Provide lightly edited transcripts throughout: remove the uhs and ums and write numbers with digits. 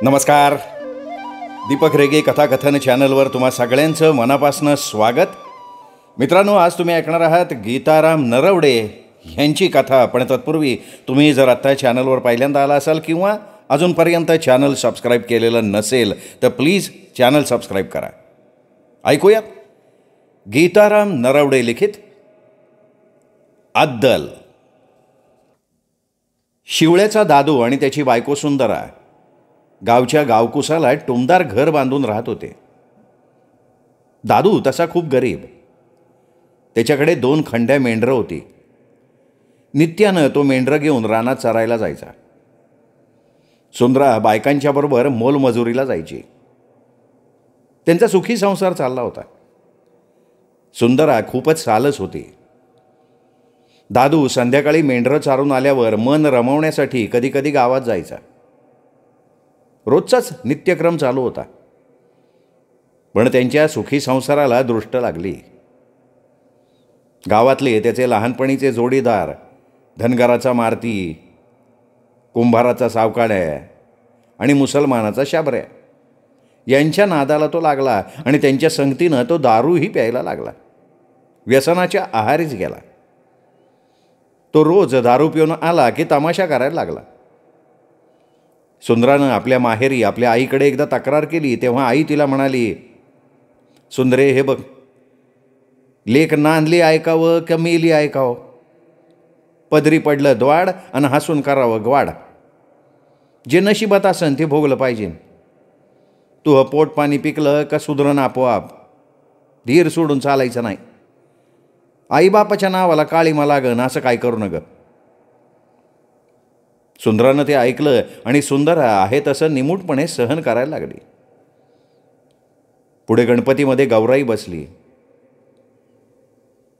नमस्कार. दीपक रेगे कथाकथन चॅनलवर तुम्हा सगळ्यांचं मनापासून स्वागत. मित्रांनो, आज तुम्ही ऐकणार आहात गीताराम नरवडे यांची कथा. पण तत्पूर्वी तुम्ही जर आत्ता चॅनलवर पहिल्यांदा आला असाल किंवा अजूनपर्यंत चॅनल सबस्क्राईब केलेलं नसेल तर प्लीज चॅनल सबस्क्राईब करा. ऐकूया गीताराम नरवडे लिखित अद्दल. शिवळ्याचा दादू आणि त्याची बायको सुंदरा गावच्या गावकुसाला टुमदार घर बांधून राहत होते. दादू तसा खूप गरीब. त्याच्याकडे 2 खंड्या मेंढरं होती. नित्यानं तो मेंढरं घेऊन रानात चरायला जायचा. सुंदरा बायकांच्या बरोबर मोलमजुरीला जायची. त्यांचा सुखी संसार चालला होता. सुंदरा खूपच सालस होती. दादू संध्याकाळी मेंढरं चारून आल्यावर मन रमवण्यासाठी कधीकधी गावात जायचा. रोजचाच नित्यक्रम चालू होता. पण त्यांच्या सुखी संसाराला दृष्ट लागली. गावातले त्याचे लहानपणीचे जोडीदार, धनगराचा मारती, कुंभाराचा सावकाड्या आणि मुसलमानाचा शाबऱ्या यांच्या नादाला तो लागला आणि त्यांच्या संगतीनं तो दारूही प्यायला लागला. व्यसनाच्या आहारीच गेला. तो रोज दारू पिऊन आला की तमाशा करायला लागला. सुंदरानं आपल्या माहेरी आपल्या आईकडे एकदा तक्रार केली तेव्हा आई तिला म्हणाली, सुंदरे, हे बघ, लेक नांदली ऐकावं का मेली ऐकावं, पदरी पडलं द्वाड आणि हसून करावं ग्वाड. जे नशिबात असन ते भोगलं पाहिजे. तू पोट पाणी पिकलं का सुधरण आपोआप. धीर सोडून चालायचं नाही. आईबापाच्या नावाला काळीमा लागन असं काय करू नका. सुंदरानं ते ऐकलं आणि सुंदरा आहे तसं निमूटपणे सहन करायला लागली. पुढे गणपतीमध्ये गौराई बसली.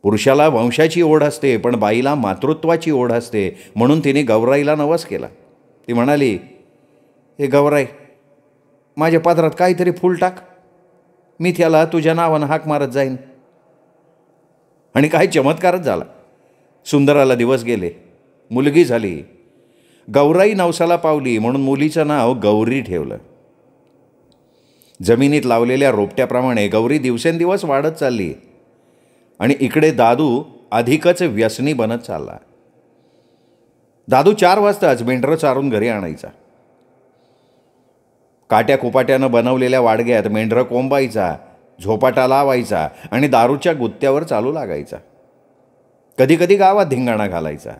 पुरुषाला वंशाची ओढ असते पण बाईला मातृत्वाची ओढ असते, म्हणून तिने गौराईला नवस केला. ती म्हणाली, हे गौराई, माझ्या पात्रात काहीतरी फूल टाक, मी त्याला तुझ्या नावानं हाक मारत जाईन. आणि काही चमत्कारच झाला. सुंदराला दिवस गेले. मुलगी झाली. गौराई नवसाला पावली म्हणून मुलीचं नाव गौरी ठेवलं. जमिनीत लावलेल्या रोपट्याप्रमाणे गौरी दिवसेंदिवस वाढत चालली आणि इकडे दादू अधिकच व्यसनी बनत चालला. दादू 4 वाजताच मेंढरं चारून घरी आणायचा. काट्या कुपाट्यानं बनवलेल्या वाडग्यात मेंढरं कोंबायचा, झोपाटा लावायचा आणि दारूच्या गुत्त्यावर चालू लागायचा. कधीकधी गावात धिंगाणा घालायचा.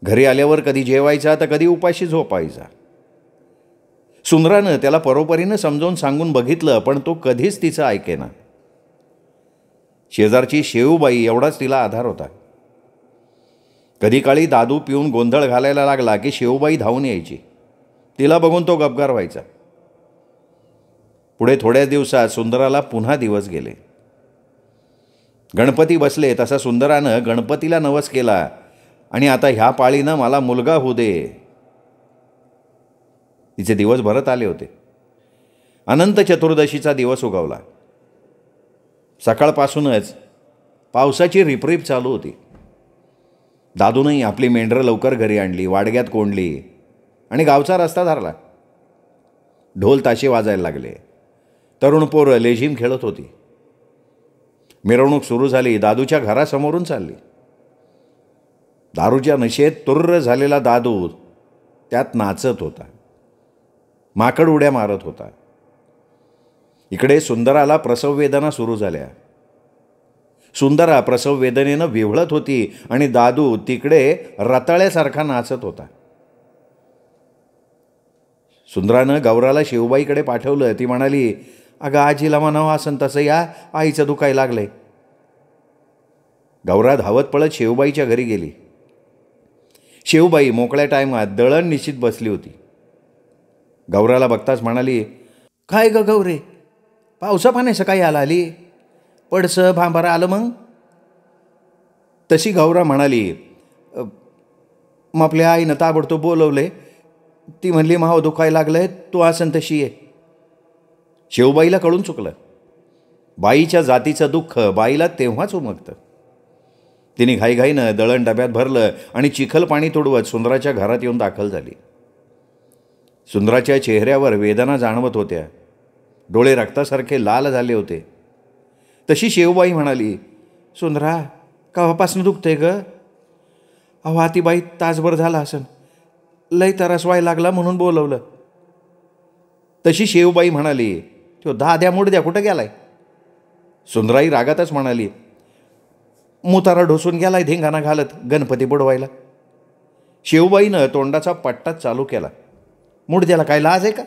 घरी आल्यावर कधी जेवायचा तर कधी उपाशी झोपायचा. सुंदरानं त्याला परोपरीनं समजावून सांगून बघितलं पण तो कधीच तिचं ऐकेना. शेजारची शेऊबाई एवढाच तिला आधार होता. कधी काळी दादू पिऊन गोंधळ घालायला लागला की शेऊबाई धावून यायची. तिला बघून तो गपगार व्हायचा. पुढे थोड्याच दिवसात सुंदराला पुन्हा दिवस गेले. गणपती बसले तसा सुंदरानं गणपतीला नवस केला आणि आता ह्या पाळीनं मला मुलगा होऊ दे. तिचे दिवस भरत आले होते. अनंत चतुर्दशीचा दिवस उगवला. सकाळपासूनच पावसाची रिपरिप चालू होती. दादूनही आपली मेंढरं लवकर घरी आणली, वाडग्यात कोंडली आणि गावचा रस्ता धरला. ढोल ताशे वाजायला लागले. तरुण पोरं लेझीम खेळत होती. मिरवणूक सुरू झाली. दादूच्या घरासमोरून चालली. दारूच्या नशेत तुर्र झालेला दादू त्यात नाचत होता, माकड उड्या मारत होता. इकडे सुंदराला प्रसव वेदना सुरू झाल्या. सुंदरा प्रसव वेदनेनं विव्हळत होती आणि दादू तिकडे रताळ्यासारखा नाचत होता. सुंदरानं गौराला शिवबाईकडे पाठवलं. ती म्हणाली, अगं आजीला म्हणावं असं तसं, या आईचं दुखायला लागलंय. गौरा धावत पळत शेवबाईच्या घरी गेली. शेवबाई मोकळ्या टायमात दळण निश्चित बसली होती. गौराला बघताच म्हणाली, काय ग गौरे, पावसा पाण्याचं काही आली, पडसं भांबार आलं मग. तशी गौरा म्हणाली, मग आपल्या आईनं ताबडतोब बोलवले. ती म्हणली, माव दुखायला लागलंय, तू असन तशी ये. शेवबाईला कळून चुकलं. बाईच्या जातीचं दुःख बाईला तेव्हाच उमगतं. तिने घाईघाईनं दळण डब्यात भरलं आणि चिखल पाणी तुडवत सुंदराच्या घरात येऊन दाखल झाली. सुंदराच्या चेहऱ्यावर वेदना जाणवत होत्या. डोळे रक्तासारखे लाल झाले होते. तशी शेवबाई म्हणाली, सुंदरा, केव्हापासून दुखते ग? अहो आतीबाई, तासभर झाला असन. लय त्रास व्हायला लागला म्हणून बोलवलं. तशी शेवबाई म्हणाली, तो दाद्या मुडद्या कुठं गेलाय? सुंदराई रागातच म्हणाली, मुतारा ढोसून गेलाय धिंगाणा घालत गणपती बुडवायला. शेवबाईनं तोंडाचा पट्टाच चालू केला. मुडद्याला काय लाज आहे का?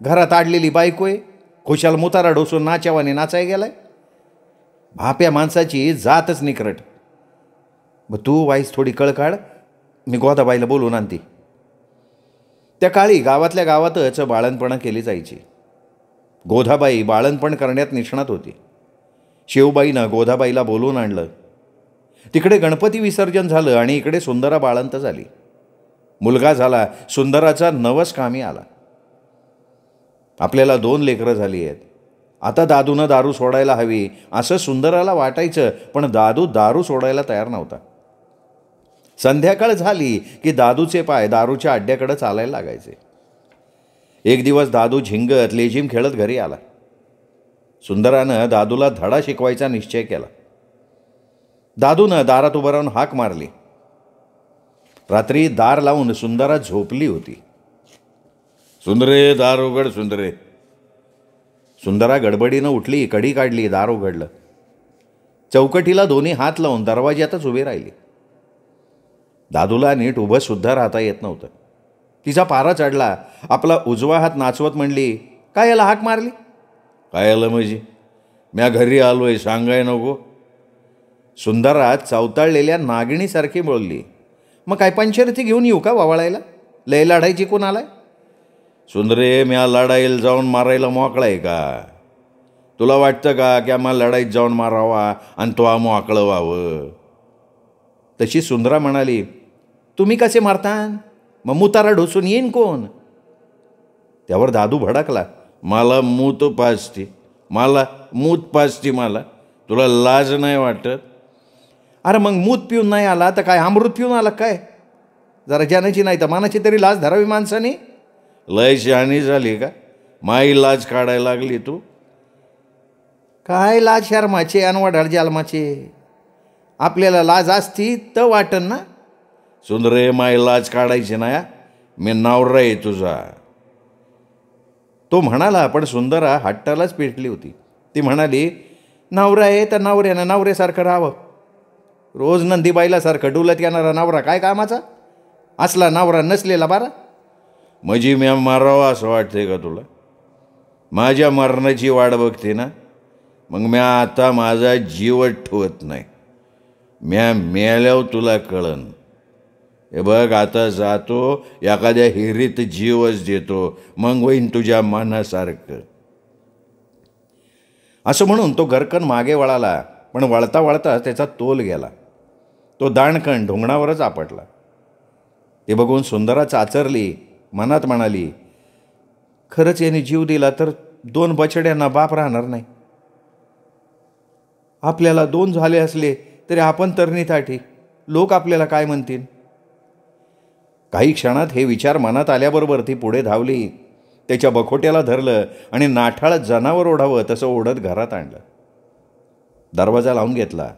घरात आडलेली बायको आहे, खुशाल मुतारा ढोसून नाच्यावाने नाचाय गेलाय. भाप्या माणसाची जातच निकरट. मग तू वाईस थोडी कळ काढ, मी गोदाबाईला बोलून आणते. त्या काळी गावातल्या गावातच बाळणपणं केली जायची. गोधाबाई बाळणपण करण्यात निष्णात होती. शेवबाईनं गोधाबाईला बोलवून आणलं. तिकडे गणपती विसर्जन झालं आणि इकडे सुंदरा बाळंत झाली. मुलगा झाला. सुंदराचा नवस कामी आला. आपल्याला 2 लेकरं झाली आहेत. आता दादूनं दारू सोडायला हवी असं सुंदराला वाटायचं, पण दादू दारू सोडायला तयार नव्हता. संध्याकाळ झाली की दादूचे पाय दारूच्या अड्ड्याकडे चालायला लागायचे. एक दिवस दादू झिंगत लेझीम खेळत घरी आला. सुंदरानं दादूला धडा शिकवायचा निश्चय केला. दादूनं दारात उभं राहून हाक मारली. रात्री दार लावून सुंदरा झोपली होती. सुंदरे, दार उघड सुंदरे. सुंदरा गडबडीनं उठली, कडी काढली, दार उघडलं. चौकटीला दोन्ही हात लावून दरवाज्यातच उभी राहिली. दादूला नीट उभं सुद्धा राहता येत नव्हतं. तिचा पारा चढला. आपला उजवा हात नाचवत म्हणली, काय याला हाक मारली? काय आलं म्हणजे? म्या घरी आलोय, सांगाय नको? सुंदरा चवताळलेल्या नागिणीसारखी बोलली. मग काय पंचरथी घेऊन येऊ का वावळायला? लय लढायची कोण आलाय? सुंदरे, म्या लढाईला जाऊन मारायला मोकळा आहे का? तुला वाटतं का की आम्हाला लढाईत जाऊन मारावा आणि तो मोकळं व्हावं? तशी सुंदरा म्हणाली, तुम्ही कसे मारतान? मग मुतारा ढोसून येईन कोण? त्यावर दादू भडकला. मला मूत पाजती, मला मूत पाजती मला. तुला लाज नाही वाटत? अरे मग मूत पिऊन नाही आला तर काय अमृत पिऊन आला काय? जरा ज्यानाची नाही तर मानाची तरी लाज धरावी माणसाने. लय शहाणी झाली का? माई लाज काढायला लागली तू. काय लाज शर्माचे अनवाढाळ जालमाचे? आपल्याला लाज असती तर वाटन ना. सुंदरे, माई लाज काढायची ना, मी नवरा आहे तुझा. तो म्हणाला, पण सुंदरा हट्टालाच पेटली होती. ती म्हणाली, नवरा आहे तर नवऱ्यानं नवऱ्यासारखं राहावं. रोज नंदीबाईला सारखं डुलत येणारा नवरा काय कामाचा? असला नवरा नसलेला बारा. म्हणजे म्या मारावं असं वाटतंय का तुला? माझ्या मरणाची वाट बघते ना? मग म्या आता माझा जीवच ठेवत नाही. म्या मेल्यावर तुला कळन. हे बघ, आता जातो, एखाद्या हिरीत जीवच देतो, मग होईन तुझ्या मनासारखं. असं म्हणून तो घरकन मागे वळाला, पण वळता वळता त्याचा तोल गेला. तो दाणकण ढोंगणावरच आपटला. ते बघून सुंदरा चाचरली. मनात म्हणाली, खरंच याने जीव दिला तर 2 बछड्यांना बाप राहणार नाही. आपल्याला 2 झाले असले तरी आपण तरणीताठी. लोक आपल्याला काय म्हणतील? काही क्षणात हे विचार मनात आल्याबरोबर ती पुढे धावली. त्याच्या बखोट्याला धरलं आणि नाठाळ जनावर ओढावं तसं ओढत घरात आणलं. दरवाजा लावून घेतला.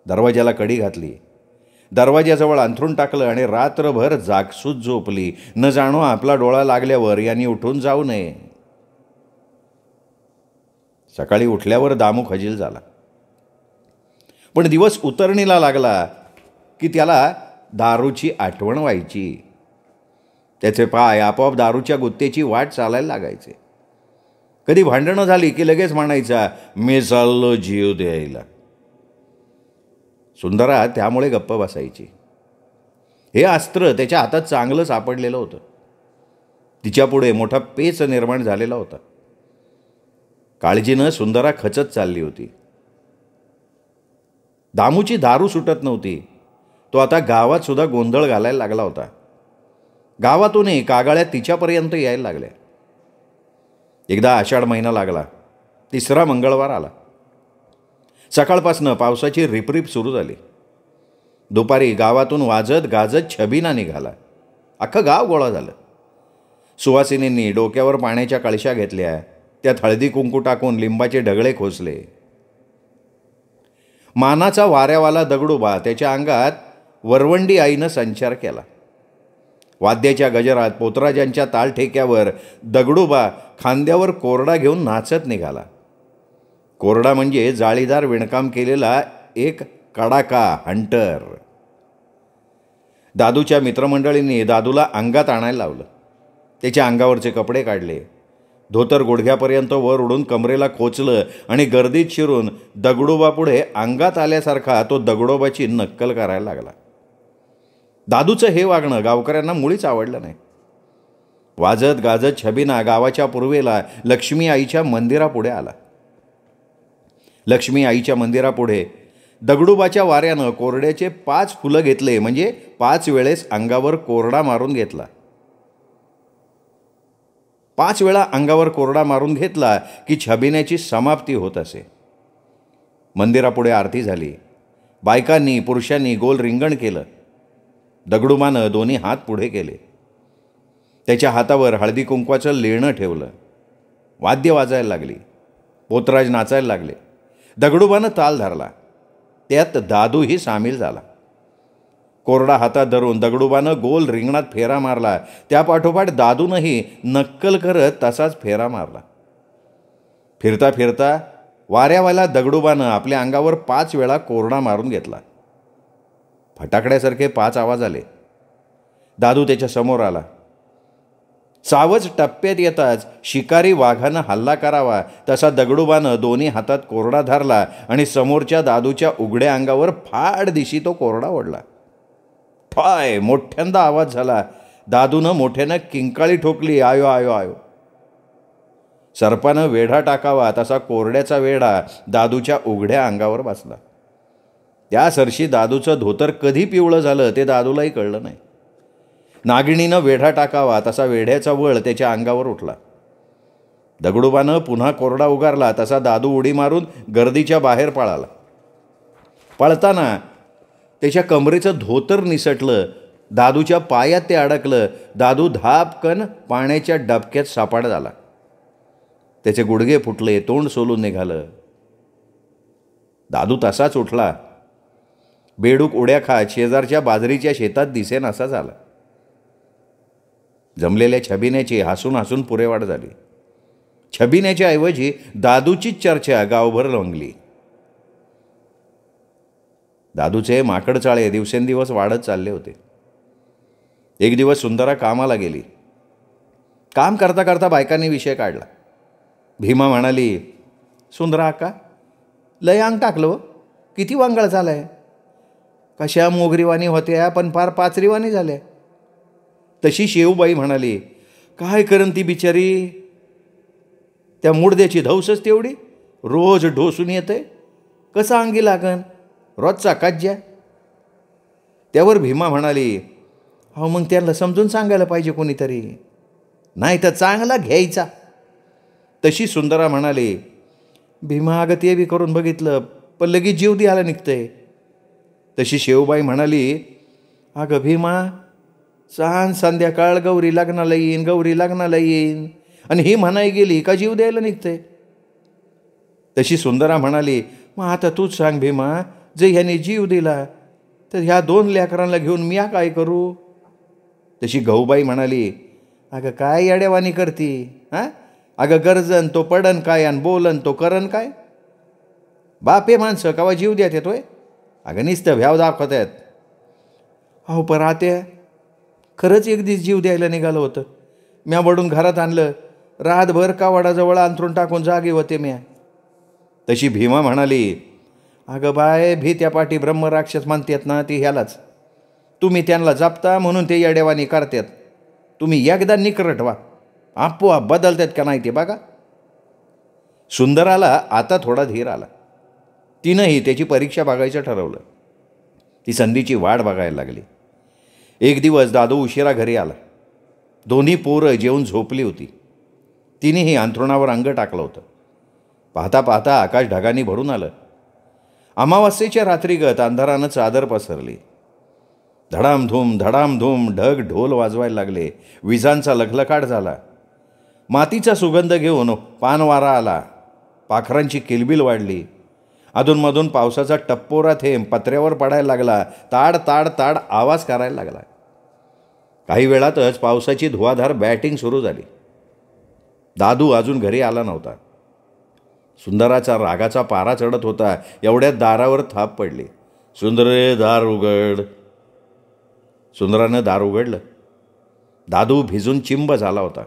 दरवाजाला कडी घातली. दरवाजाजवळ अंथरूण टाकलं आणि रात्रभर जागसूत झोपली. न जाणो आपला डोळा लागल्यावर यांनी उठून जाऊ नये. सकाळी उठल्यावर दामू खजील झाला. पण दिवस उतरणीला लागला की त्याला दारूची आठवण व्हायची. त्याचे पाय आपोआप दारूच्या गुत्तेची वाट चालायला लागायचे. कधी भांडणं झाली की लगेच म्हणायचा, मी चाललो जीव द्यायला. सुंदरा त्यामुळे गप्प बसायची. हे अस्त्र त्याच्या हातात चांगलं सापडलेलं होतं. तिच्यापुढे मोठा पेच निर्माण झालेला होता. काळजीनं सुंदरा खचत चालली होती. दामूची दारू सुटत नव्हती. तो आता गावात सुद्धा गोंधळ घालायला लागला होता. गावातूनही कागाळ्या तिच्यापर्यंत यायला लागल्या. एकदा आषाढ महिना लागला. 3रा मंगळवार आला. सकाळपासनं पावसाची रिपरिप सुरू झाली. दुपारी गावातून वाजत गाजत छबिना निघाला. अख्खं गाव गोळा झालं. सुवासिनींनी डोक्यावर पाण्याच्या कळशा घेतल्या, त्यात हळदी कुंकू टाकून लिंबाचे ढगळे खोसले. मानाचा वाऱ्यावाला दगडोबा त्याच्या अंगात वरवंडी आईनं संचार केला. वाद्याच्या गजरात पोतराजांच्या तालठेक्यावर दगडोबा खांद्यावर कोरडा घेऊन नाचत निघाला. कोरडा म्हणजे जाळीदार विणकाम केलेला एक कडाका हंटर. दादूच्या मित्रमंडळींनी दादूला अंगात आणायला लावलं. त्याच्या अंगावरचे कपडे काढले, धोतर गुडघ्यापर्यंत वर उडून कमरेला खोचलं आणि गर्दीत शिरून दगडोबापुढे अंगात आल्यासारखा तो दगडोबाची नक्कल करायला लागला. दादूचं हे वागणं गावकऱ्यांना मुळीच आवडलं नाही. वाजत गाजत छबिना गावाच्या पूर्वेला लक्ष्मी आईच्या मंदिरापुढे आला. लक्ष्मी आईच्या मंदिरापुढे दगडोबाच्या वाऱ्यानं कोरड्याचे 5 फुलं घेतले, म्हणजे 5 वेळेस अंगावर कोरडा मारून घेतला. 5 वेळा अंगावर कोरडा मारून घेतला की छबिन्याची समाप्ती होत असे. मंदिरापुढे आरती झाली. बायकांनी पुरुषांनी गोल रिंगण केलं. दगडोबानं दोन्ही हात पुढे केले. त्याच्या हातावर हळदी कुंकवाचं लेणं ठेवलं. वाद्य वाजायला लागली. पोतराज नाचायला लागले. दगडोबानं ताल धरला. त्यात दादूही सामील झाला. कोरडा हातात धरून दगडोबानं गोल रिंगणात फेरा मारला. त्यापाठोपाठ दादूनही नक्कल करत तसाच फेरा मारला. फिरता फिरता वाऱ्यावाला दगडोबानं आपल्या अंगावर 5 वेळा कोरडा मारून घेतला. फटाकड्यासारखे 5 आवाज आले. दादू त्याच्या समोर आला. सावज टप्प्यात येताच शिकारी वाघानं हल्ला करावा तसा दगडोबानं दोन्ही हातात कोरडा धरला आणि समोरच्या दादूच्या उघड्या अंगावर फाड दिशी तो कोरडा ओढला. ठॉय मोठ्यांदा आवाज झाला. दादूनं मोठ्यानं किंकाळी ठोकली. आयो आयो आयो. सर्पानं वेढा टाकावा तसा कोरड्याचा वेढा दादूच्या उघड्या अंगावर बसला. त्या सरशी दादूचं धोतर कधी पिवळं झालं ते दादूलाही कळलं नाही. नागिणीनं वेढा टाकावा तसा वेढ्याचा वळ त्याच्या अंगावर उठला. दगडोबानं पुन्हा कोरडा उगारला तसा दादू उडी मारून गर्दीच्या बाहेर पळाला. पळताना त्याच्या कमरेचं धोतर निसटलं. दादूच्या पायात ते अडकलं. दादू धापकन पाण्याच्या डबक्यात सापाड झाला. त्याचे गुडघे फुटले. तोंड सोलून निघालं. दादू तसाच उठला. बेडूक उड्या खात शेजारच्या बाजरीच्या शेतात दिसेन असा झाला. जमलेल्या छबिन्याची हसून हसून पुरेवाट झाली. छबिन्याच्या ऐवजी दादूचीच चर्चा गावभर रंगली. दादूचे माकडचाळे दिवसेंदिवस वाढत चालले होते. एक दिवस सुंदरा कामाला गेली. काम करता करता बायकांनी विषय काढला. भीमा म्हणाली, सुंदरा अक्का, लय अंग टाकलं, किती वांगळ झालाय. कशा मोगरीवाणी होत्या पण फार पाचरीवाणी झाल्या. तशी शेवबाई म्हणाली, काय करन ती बिचारी, त्या मुडद्याची धौसच तेवढी, रोज ढोसून येते, कसं अंगी लागन, रोजचा काज्या. त्यावर भीमा म्हणाली, हो मग त्यांना समजून सांगायला पाहिजे कोणीतरी, नाही तर चांगला घ्यायचा. तशी सुंदरा म्हणाली, भीमा अगं ते बी करून बघितलं पण लगेच जीव द्यायला निघतंय. तशी शेवबाई म्हणाली, अगं भीमा, सांज संध्याकाळ गौरी लग्नाला येईन, गौरी लग्नाला येईन, आणि ही म्हणाय गेली का जीव द्यायला निघतंय. तशी सुंदरा म्हणाली, मग आता तूच सांग भीमा, जे ह्याने जीव दिला तर ह्या 2 लेकरांना घेऊन मी काय करू. तशी गहूबाई म्हणाली, अगं काय येड्यावानी करती, हां, अगं गरजन तो पडन काय आणि बोलन तो करन काय. बापे माणसं कवा जीव द्यात येतोय, अगं नुसतं भ्याव दाखवत आहेत. अहो पर आत्या, खरंच एक दिवस जीव द्यायला निघालं होतं. म्या वडून घरात आणलं, रातभर कावडाजवळ अंथरून टाकून जागे होते म्या. तशी भीमा म्हणाली, अगं बाय, भीत्या पाठी ब्रह्मराक्षस म्हणतात ना ती ह्यालाच. तुम्ही त्यांना जपता म्हणून ते येडेवानी करतात. तुम्ही एकदा निकरट व्हा, आपोआप बदलतात का नाही ते बघा. सुंदराला आता थोडा धीर आला. तिनंही त्याची परीक्षा बघायचं ठरवलं. ती संधीची वाट बघायला लागली. एक दिवस दादू उशिरा घरी आला. दोन्ही पोरं जेवून झोपली होती. तिनेही अंथरुणावर अंग टाकलं होतं. पाहता पाहता आकाश ढगांनी भरून आलं. अमावास्येच्या रात्रीगत अंधारानं चादर पसरली. धडामधूम ढग ढोल वाजवायला लागले. विजांचा लखलखाट झाला. मातीचा सुगंध घेऊन पानवारा आला. पाखरांची किलबिल वाढली. अधूनमधून पावसाचा टप्पोरा थेंब पत्र्यावर पडायला लागला. ताड ताड ताड आवाज करायला लागला. काही वेळातच पावसाची धुवाधार बॅटिंग सुरू झाली. दादू अजून घरी आला नव्हता. सुंदराचा रागाचा पारा चढत होता. एवढ्यात दारावर थाप पडली. सुंदरे, दार उघड. सुंदरानं दार उघडलं. दादू भिजून चिंब झाला होता.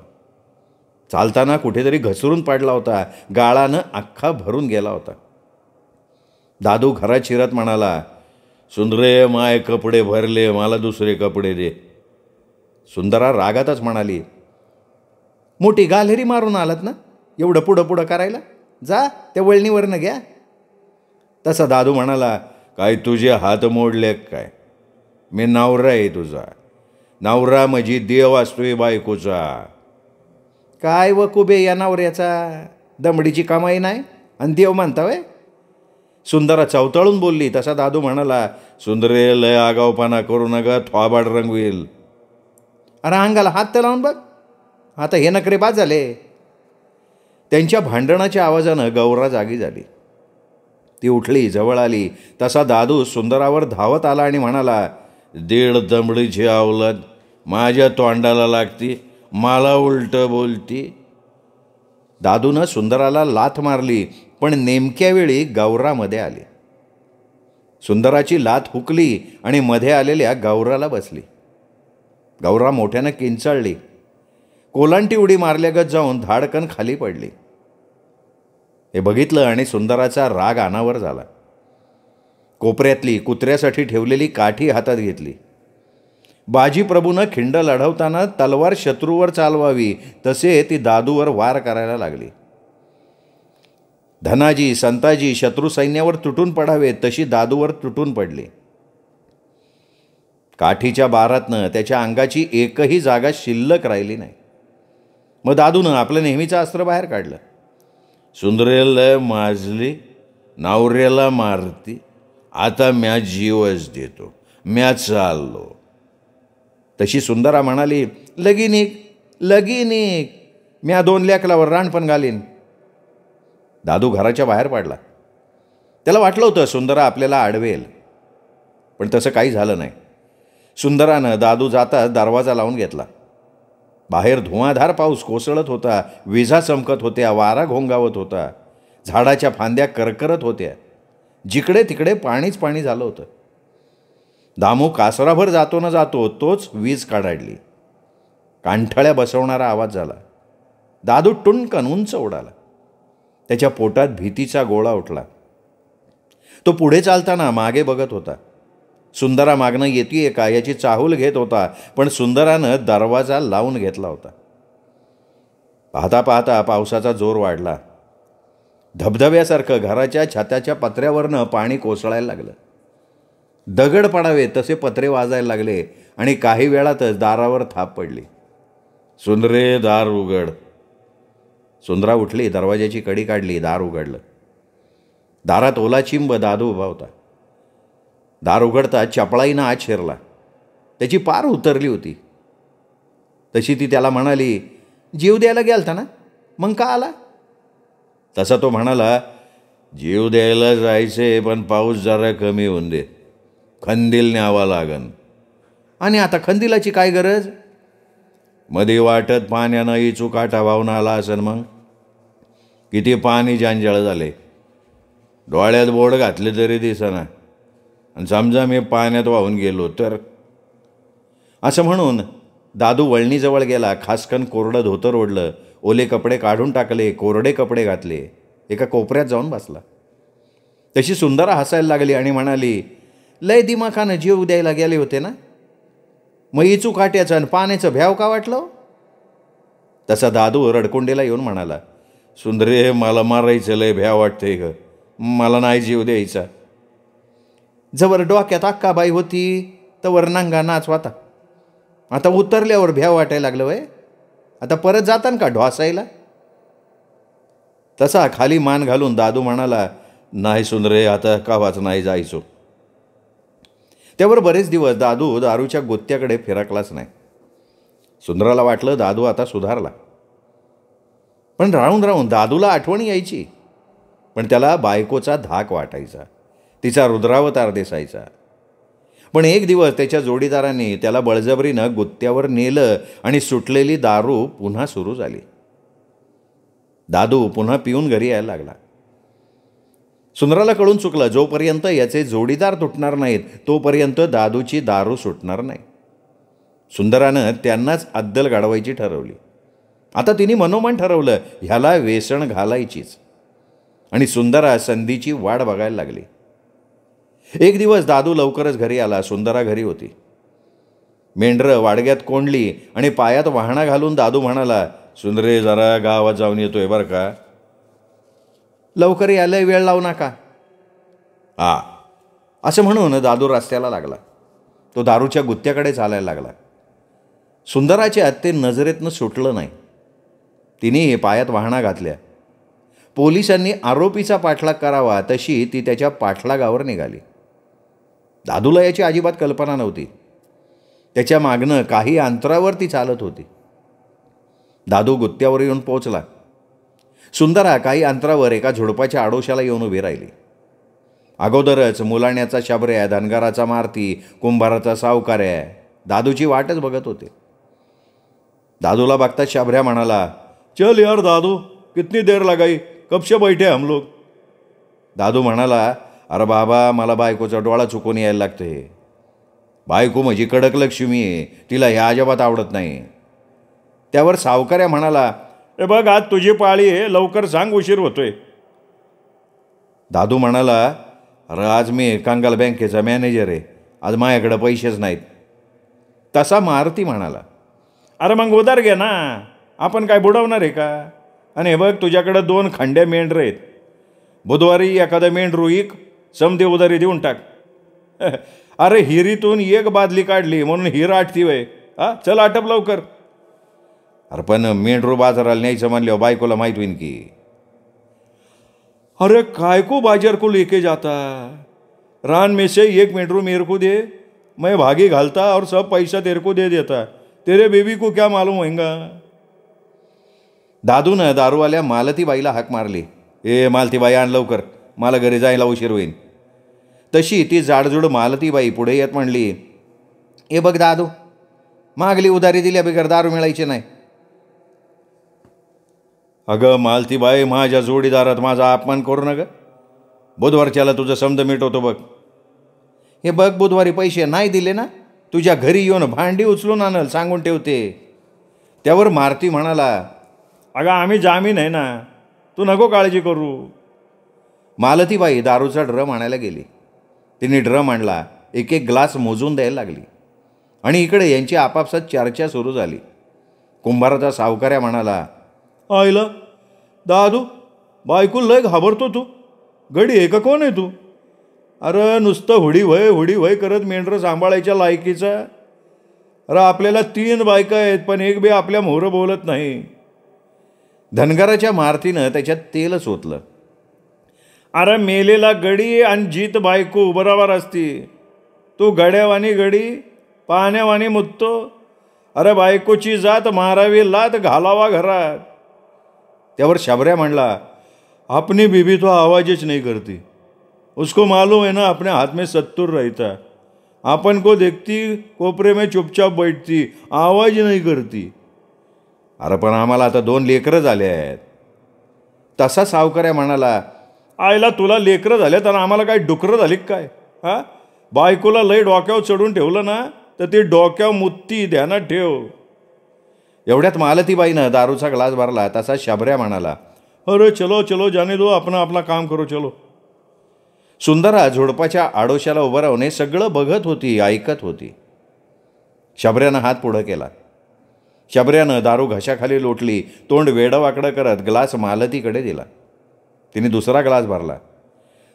चालताना कुठेतरी घसरून पडला होता. गाळानं अख्खा भरून गेला होता. दादू घरात शिरत म्हणाला, सुंदरे, माय कपडे भरले, मला दुसरे कपडे दे. सुंदरा रागातच म्हणाली, मोठी गालेरी मारून आलात ना एवढं पुढं पुढं करायला, जा त्या वळणीवरनं घ्या. तसा दादू म्हणाला, काय तुझे हात मोडले काय? मी नवरा आहे तुझा. नवरा म्हणजे देव असतोय बायकोचा. काय व कुबे या नवऱ्याचा? दमडीची कमाई नाही आणि देव म्हणता वय? सुंदरा चवताळून बोलली. तसा दादू म्हणाला, सुंदरे, लय आगावपणा करू नका, थोबाड रंगवेल. अरे अंगाला हात तर लावून बघ, आता हे नखरे बाद झाले. त्यांच्या भांडणाच्या आवाजानं गौरा जागी झाली. ती उठली, जवळ आली. तसा दादू सुंदरावर धावत आला आणि म्हणाला, दीड दमडीची अवलाद माझ्या तोंडाला लागती, मला उलटं बोलती. दादूनं सुंदराला लाथ मारली, पण नेमक्या वेळी गौरामध्ये आली. सुंदराची लाथ हुकली आणि मध्ये आलेल्या गौराला बसली. गौरा मोठ्यानं किंचाळली. कोलांटी उडी मारल्यागत जाऊन धाडकन खाली पडली. हे बघितलं आणि सुंदराचा राग अनावर झाला. कोपऱ्यातली कुत्र्यासाठी ठेवलेली काठी हातात घेतली. बाजीप्रभूनं खिंड लढवताना तलवार शत्रूवर चालवावी तसे ती दादूवर वार करायला लागली. धनाजी, संताजी शत्रू सैन्यावर तुटून पडावे तशी दादूवर तुटून पडली. काठीच्या बारातनं त्याच्या अंगाची एकही जागा शिल्लक राहिली नाही. मग दादूनं आपलं नेहमीचं अस्त्र बाहेर काढलं. सुंदरेला माजली, नवऱ्याला मारती, आता म्या जीवच देतो, म्या चाललो. तशी सुंदरा म्हणाली, लगीनिक म्या 2 लेकरावर रानपण घालीन. दादू घराच्या बाहेर पडला. त्याला वाटलं होतं सुंदरा आपल्याला अडवेल, पण तसं काही झालं नाही. सुंदरानं दादू जाताच दरवाजा लावून घेतला. बाहेर धुवाधार पाऊस कोसळत होता. विजा चमकत होत्या, वारा घोंगावत होता. झाडाच्या फांद्या करकरत होत्या. जिकडे तिकडे पाणीच पाणी झालं होतं. दामू कासराभर जातो न जातो तोच वीज काढाडली. कांठळ्या बसवणारा आवाज झाला. दादू टुणकन उंच उडाला. त्याच्या पोटात भीतीचा गोळा उठला. तो पुढे चालताना मागे बघत होता. सुंदरा मागणं येतीये का याची चाहूल घेत होता, पण सुंदरानं दरवाजा लावून घेतला होता. पाहता पाहता पावसाचा जोर वाढला. धबधब्यासारखं घराच्या छताच्या पत्र्यावरनं पाणी कोसळायला लागलं. दगड पडावे तसे पत्रे वाजायला लागले आणि काही वेळातच दारावर थाप पडली. सुंदरे, दार उघड. सुंदरा उठली, दरवाजाची कडी काढली, दार उघडलं. दारात ओला चिंब दादू उभा होता. दार उघडता चपळाईनं आत शिरला. त्याची पार उतरली होती. तशी ती त्याला म्हणाली, जीव द्यायला गेलता ना, मग का आला? तसा तो म्हणाला, जीव द्यायला जायचे, पण पाऊस जरा कमी होऊन दे, खंदील न्यावा लागन. आणि आता खंदिलाची काय गरज? मध्ये वाटत पाण्यानं इचुकाटा वाहून आला असेल, मग किती पाणी जांजाळ झाले. डोळ्यात बोड घातले तरी दिसेना, आणि समजा मी पाण्यात वाहून गेलो तर. असं म्हणून दादू वळणीजवळ गेला. खासकन कोरडं धोतर ओढलं, ओले कपडे काढून टाकले, कोरडे कपडे घातले. एका कोपऱ्यात जाऊन बसला. तशी सुंदरा हसायला लागली आणि म्हणाली, लय दिमाखानं जीव द्यायला गेले होते ना, मग इचू काट्याचं आणि पाण्याचं भ्याव का वाटलं? तसा दादू रडकुंडीला येऊन म्हणाला, सुंदरे, मला मारायचं लय भ्याव वाटतंय ग, मला नाही जीव द्यायचा. जवळ डोक्यात अक्काबाई होती तवर नंगा नाच वाता. आता उतरल्यावर भ्याव वाटायला लागलं वय. आता परत जातान का ढोसायला? तसा खाली मान घालून दादू म्हणाला, नाही सुंदरे, आता कावाच नाही जायचो. त्यावर बरेच दिवस दादू दारूच्या गोत्याकडे फिरकलाच नाही. सुंदराला वाटलं दादू आता सुधारला. पण राहून राहून दादूला आठवण यायची. पण त्याला बायकोचा धाक वाटायचा, तिचा रुद्रावतार दिसायचा. पण एक दिवस त्याच्या जोडीदाराने त्याला बळजबरीनं गुत्त्यावर नेलं आणि सुटलेली दारू पुन्हा सुरू झाली. दादू पुन्हा पिऊन घरी यायला लागला. सुंदराला कळून चुकलं, जोपर्यंत याचे जोडीदार तुटणार नाहीत तोपर्यंत दादूची दारू सुटणार नाही. सुंदरानं त्यांनाच अद्दल गाडवायची ठरवली. आता तिने मनोमन ठरवलं ह्याला वेसण घालायचीच. आणि सुंदरा संधीची वाट बघायला लागली. एक दिवस दादू लवकरच घरी आला. सुंदरा घरी होती. मेंढरं वाडग्यात कोंडली आणि पायात वाहणा घालून दादू म्हणाला, सुंदरे जरा गावात जाऊन येतोय बरं का. लवकर यायला वेळ लावू नका. असं म्हणून दादू रस्त्याला लागला. तो दारूच्या गुत्त्याकडे चालायला लागला. सुंदराच्या ते नजरेतनं सुटलं नाही. तिने पायात वाहणा घातल्या. पोलिसांनी आरोपीचा पाठलाग करावा तशी ती त्याच्या पाठलागावर निघाली. दादूला याची अजिबात कल्पना नव्हती. त्याच्या मागणं काही अंतरावर ती चालत होती. दादू गुत्त्यावर येऊन पोहोचला. सुंदरा काही अंतरावर एका झुडपाच्या आडोशाला येऊन उभी राहिली. अगोदरच मुलाण्याचा शाबऱ्या, धनगराचा मारती, कुंभाराचा सावकार्या दादूची वाटच बघत होते. दादूला बघता शाबऱ्या म्हणाला, चल यार दादू, कितनी देर लगाई, कब से बैठे हम लोग. दादू म्हणाला, अरे बाबा मला बायकोचा डोळा चुकून यायला लागते. बायको माझी कडक लक्ष्मी आहे, तिला ह्या अजिबात आवडत नाही. त्यावर सावकार्या म्हणाला, ए बघ आज तुझी पाळी आहे, लवकर सांग, उशीर होतोय. दादू म्हणाला, अरे आज मी कांगाल बँकेचा मॅनेजर आहे, आज माझ्याकडे पैसेच नाहीत. तसा मारुती म्हणाला, अरे मग उधार घे ना, आपण काय बुडवणार आहे का. आणि हे बघ तुझ्याकडं 2 खंड्या मेंढरं आहेत, बुधवारी एखादं मेंढरू इक, समधी उधारी देऊन टाक. अरे हिरीतून 1 बादली काढली म्हणून हिर आटती वय. चल आटप लवकर. अरे पण मेंढरू बाजाराला न्यायचं म्हणल्यावर बायकोला माहीत होईन की. अरे काय को बाजार को लेके जाता, रान में से 1 मेंढरू मेरे को दे, मैं भागी घालता और सब पैसा तेरे को दे देता, तेरे बेबी को क्या मालूम होएगा. दादूनं दारूवाल्या मालतीबाईला हाक मारली, ए मालतीबाई आण लवकर, मला घरी जायला उशीर होईल. तशी ती जाडजूड मालतीबाई पुढे येत म्हणली, ए बघ दादू, मागली उधारी दिल्या बिगर दारू मिळायची नाही. अगं मालतीबाई, माझ्या जोडीदारात माझा अपमान करू नका. बुधवारच्याला तुझं समज मिटवतो बघ. हे बघ बुधवारी पैसे नाही दिले ना, तुझ्या घरी येऊन भांडी उचलून आणल, सांगून ठेवते. त्यावर मारुती म्हणाला, अगं आम्ही जामीन आहे ना, तू नको काळजी करू. मालतीबाई दारूचा ड्रम आणायला गेली. तिने ड्रम आणला, एक ग्लास मोजून द्यायला लागली. आणि इकडे यांची आपापसात चर्चा सुरू झाली. कुंभाराचा सावकार्या म्हणाला, आईला दादू, बायको लय घाबरतो तू, गडी आहे का कोण आहे तू. अरे नुसतं हुडी वय करत मेंढरं सांभाळायच्या लायकीचा. अरे आपल्याला 3 बायका आहेत, पण एक बी आपल्या मोहरं बोलत नाही. धनगराच्या मारतीनं त्याच्यात तेलच ओतलं. अरे मेलेला गडी आणि जीत बायको बरोबर असती, तू गड्यावानी गडी, पाण्यावानी मुततो. अरे बायकोची जात मारावी लात, घालावा घरात. त्यावर शाबऱ्या म्हणला, अपनी बीबी तो आवाजच नहीं करती, उसको मालूम है ना अपने हाथ में सत्तूर रहता, अपन को देखती कोपरे में चुपचाप बैठती, आवाज नहीं करती. अरे पण आम्हाला आता 2 लेकरं झाले आहेत. तसा सावकार्या म्हणाला, आईला तुला लेकरं झाले तर आम्हाला काय डुकरं झाली काय. बायकोला लय डोक्यावर चढून ठेवलं ना तर ती डोक्यावर मुत्ती, ध्यानात ठेव. एवढ्यात मालतीबाईनं दारूचा ग्लास भरला. तसा शाबऱ्या म्हणाला, अरे चलो चलो जाने दो, अपना काम करो चलो. सुंदरा झुडपाच्या आडोशाला उभं राहून हे सगळं बघत होती, ऐकत होती. शाबऱ्यानं हात पुढं केला. शाबऱ्यानं दारू घशाखाली लोटली. तोंड वेडवाकडं करत ग्लास मालतीकडे दिला. तिने दुसरा ग्लास भरला.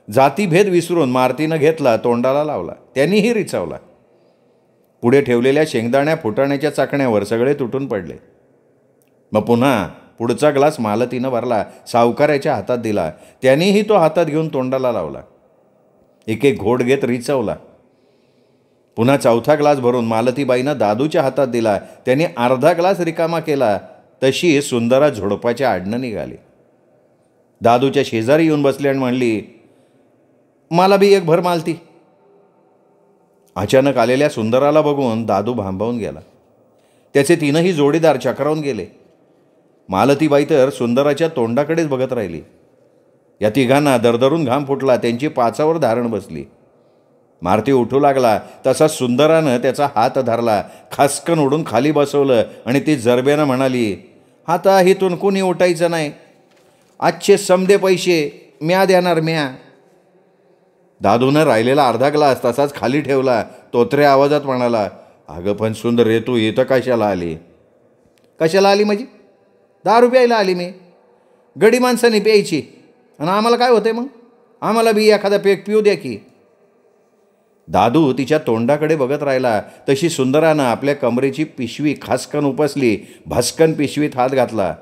जातीभेद विसरून मारुतीनं घेतला, तोंडाला लावला. त्यांनीही रिचावला. पुढे ठेवलेल्या शेंगदाण्या फुटाण्याच्या चाकण्यावर सगळे तुटून पडले. मग पुन्हा पुढचा ग्लास मालतीनं भरला, सावकाराच्या हातात दिला. त्यांनीही तो हातात घेऊन तोंडाला लावला. एक घोट घेत रिचावला. पुन्हा चौथा ग्लास भरून मालतीबाईनं दादूच्या हातात दिला. त्याने अर्धा ग्लास रिकामा केला. तशी सुंदरा झुडपाच्या आडनं निघाली. दादूच्या शेजारी येऊन बसली आणि म्हणली, मला बी एक भर मालती. अचानक आलेल्या सुंदराला बघून दादू भांबावून गेला. त्याचे तीनही जोडीदार चक्रावून गेले. मालतीबाई तर सुंदराच्या तोंडाकडेच बघत राहिली. या तिघांना दरदरून घाम फुटला. त्यांची पाचावर धारण बसली. मारुती उठू लागला तसा सुंदरानं त्याचा हात धरला, खासकन ओढून खाली बसवलं आणि ती जरब्यानं म्हणाली, आता हिथून कुणी उठायचं नाही. आजचे समदे पैसे म्या देणार, म्या. दादूनं राहिलेला अर्धा ग्लास तसाच खाली ठेवला. तोत्र्या आवाजात म्हणाला, अगं पण सुंदर रे, तू इथं कशाला आली? कशाला आली म्हणजे? 10 प्यायला आली मी. गडी माणसाने प्यायची आणि आम्हाला काय होतंय मग? आम्हाला बी एखादा पेक पिऊ द्या की. दादू तिच्या तोंडाकडे बघत राहिला. तशी सुंदरानं आपल्या कमरेची पिशवी खासकन उपसली. भस्कन पिशवीत हात घातला.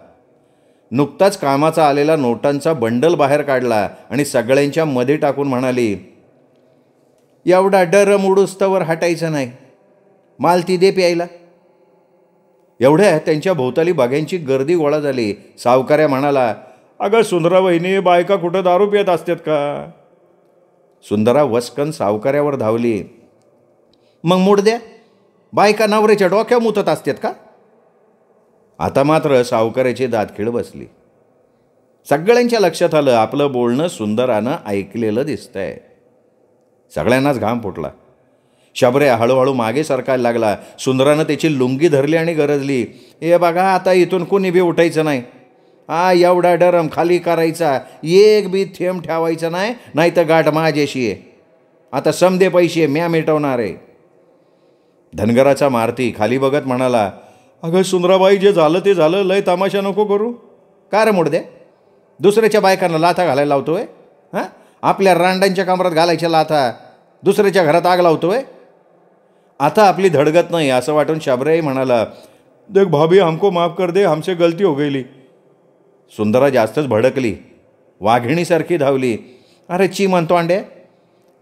नुकताच कामाचा आलेला नोटांचा बंडल बाहेर काढला आणि सगळ्यांच्या मध्ये टाकून म्हणाली, एवढा डरम उडूस्तवर हटायचं नाही. मालती दे प्यायला. एवढ्या त्यांच्या भोवताली बघ्यांची गर्दी गोळा झाली. सावकार्या म्हणाला, अगं सुंदरा वहिनी, बायका कुठं दारू पित असतात का? सुंदरा वस्कन सावकार्यावर धावली. मग मूड द्या. बायका नवऱ्याच्या डोक्यावर मुतत असतात का? आता मात्र सावकार्याची दातखिळ बसली. सगळ्यांच्या लक्षात आलं, आपलं बोलणं सुंदरानं ऐकलेलं दिसतंय. सगळ्यांनाच घाम फुटला. शबऱ्या हळूहळू मागे सरकायला लागला. सुंदरानं त्याची लुंगी धरली आणि गरजली, हे बघा, आता इथून कोणी बी उठायचं नाही. एवढा डरम खाली करायचा, एक बी थेंब ठेवायचा नाही, नाही तर गाठ माझ्याशी आहे. आता समदे पैसे म्या मिटवणार आहे. धनगराचा मारुती खाली बघत म्हणाला, अगं सुंदराबाई, जे झालं ते झालं, लय तमाशा नको करू. का रे मुडदे? दुसऱ्याच्या बायकांना लाथा घालायला लावतोय? हां, आपल्या रांडांच्या कमरात घालायच्या लाथा दुसऱ्याच्या घरात आग लावतोय? आता आपली धडगत नाही असं वाटून शबऱ्याही म्हणाला, देख भाभी, हमको माफ कर दे, हमसे गलती हो गई. सुंदरा जास्तच भडकली. वाघिणीसारखी धावली. अरे ची म्हणतो अंडे,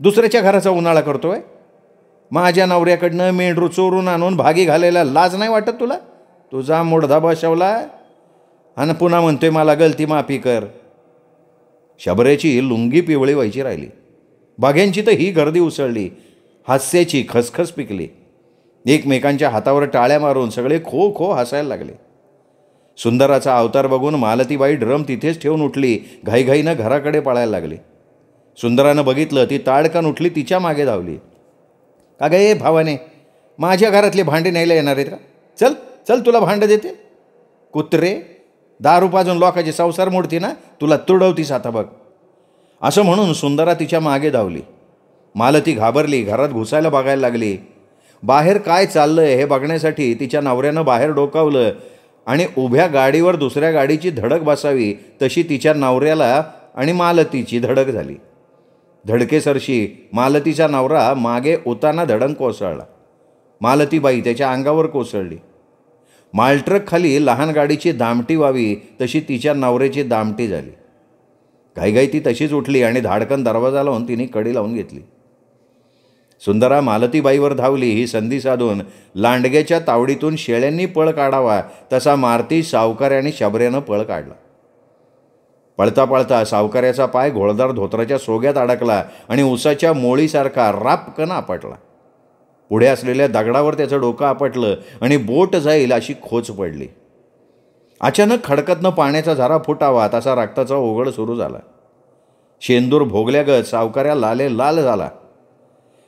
दुसऱ्याच्या घराचा उन्हाळा करतोय? माझ्या नवऱ्याकडनं मेंढरू चोरून आणून भागी घालायला लाज नाही वाटत तुला? तुझा मुडदा बसवला आणि पुन्हा म्हणतोय मला गलती माफी कर. शबऱ्याची लुंगी पिवळी व्हायची राहिली. बाघ्यांची तर ही गर्दी उसळली. हास्याची खसखस पिकली. एकमेकांच्या हातावर टाळ्या मारून सगळे खो खो हसायला लागले. सुंदराचा अवतार बघून मालतीबाई ड्रम तिथेच ठेवून उठली. घाईघाईनं घराकडे पळायला लागली. सुंदरानं बघितलं, ती ताडकन उठली, तिच्या मागे धावली. का गे भावाने, माझ्या घरातले भांडे न्यायला येणार आहेत का? चल चल, तुला भांडं देते. कुत्रे, दारू पाजून लोकांचे संसार मोडती ना, तुला तुडवतीस आता बघ. असं म्हणून सुंदरा तिच्या मागे धावली. मालती घाबरली. घरात घुसायला बघायला लागली. बाहेर काय चाललंय हे बघण्यासाठी तिच्या नवऱ्यानं बाहेर डोकावलं आणि उभ्या गाडीवर दुसऱ्या गाडीची धडक बसावी तशी तिच्या नवऱ्याला आणि मालतीची धडक झाली. धडकेसरशी मालतीचा नवरा मागे उताना धडक कोसळला. मालतीबाई त्याच्या अंगावर कोसळली. मालट्रक खाली लहान गाडीची दामटी व्हावी तशी तिच्या नवऱ्याची दामटी झाली. घाईघाई ती तशीच उठली आणि धाडकन दरवाजा लावून तिने कडी लावून घेतली. सुंदरा मालतीबाईवर धावली. ही संधी साधून लांडग्याच्या तावडीतून शेळ्यांनी पळ काढावा तसा मारुती, सावकार्याने शबऱ्यानं पळ काढला. पळता पळता सावकार्याचा पाय घोळदार धोत्राच्या सोग्यात अडकला आणि उसाच्या मोळीसारखा रापकन आपटला. पुढे असलेल्या दगडावर त्याचं डोकं आपटलं आणि बोट जाईल अशी खोच पडली. अचानक खडकतनं पाण्याचा झरा फुटावा तसा रक्ताचा ओघळ सुरू झाला. शेंदूर भोगल्यागत सावकार्या लाले लाल झाला.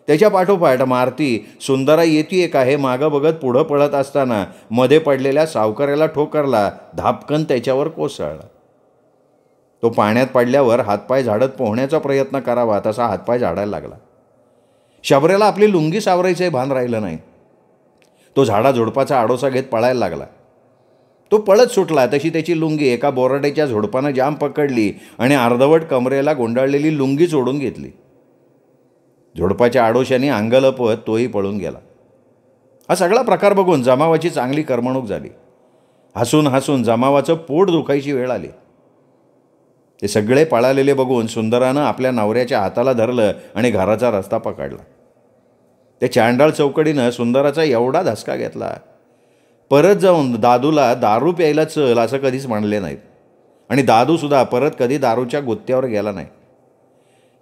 त्याच्या पाठोपाठ मारुती सुंदरा येतीये का हे मागं बघत पुढं पळत असताना मध्ये पडलेल्या सावकार्याला ठोकरला. धापकन त्याच्यावर कोसळला. तो पाण्यात पडल्यावर हातपाय झाडत पोहण्याचा प्रयत्न करावा तसा हातपाय झाडायला लागला. शबऱ्याला आपली लुंगी सावरायचंही भान राहिलं नाही. तो झाडाझुडपाचा आडोसा घेत पळायला लागला. तो पळत सुटला तशी त्याची लुंगी एका बोराड्याच्या झुडपानं जाम पकडली आणि अर्धवट कमरेला गुंडाळलेली लुंगी सोडून घेतली. झुडपाच्या आडोशाने अंग लपवत तोही पळून गेला. हा सगळा प्रकार बघून जमावाची चांगली करमणूक झाली. हसून हसून जमावाचं पोट दुखायची वेळ आली. ते सगळे पळालेले बघून सुंदरानं आपल्या नवऱ्याच्या हाताला धरलं आणि घराचा रस्ता पकडला. त्या चांडाळ चौकडीनं सुंदराचा एवढा धसका घेतला, परत जाऊन दादूला दारू प्यायला चल असं कधीच म्हणले नाहीत. आणि दादूसुद्धा परत कधी दारूच्या गुत्त्यावर गेला नाही.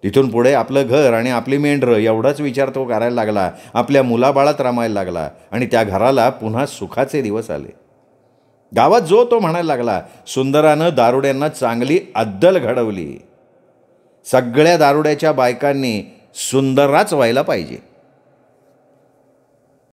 तिथून पुढे आपलं घर आणि आपली मेंढरं एवढाच विचार तो करायला लागला. आपल्या मुलाबाळात रमायला लागला आणि त्या घराला पुन्हा सुखाचे दिवस आले. गावात जो तो म्हणायला लागला, सुंदरानं दारुड्यांना चांगली अद्दल घडवली. सगळ्या दारुड्याच्या बायकांनी सुंदराच व्हायला पाहिजे.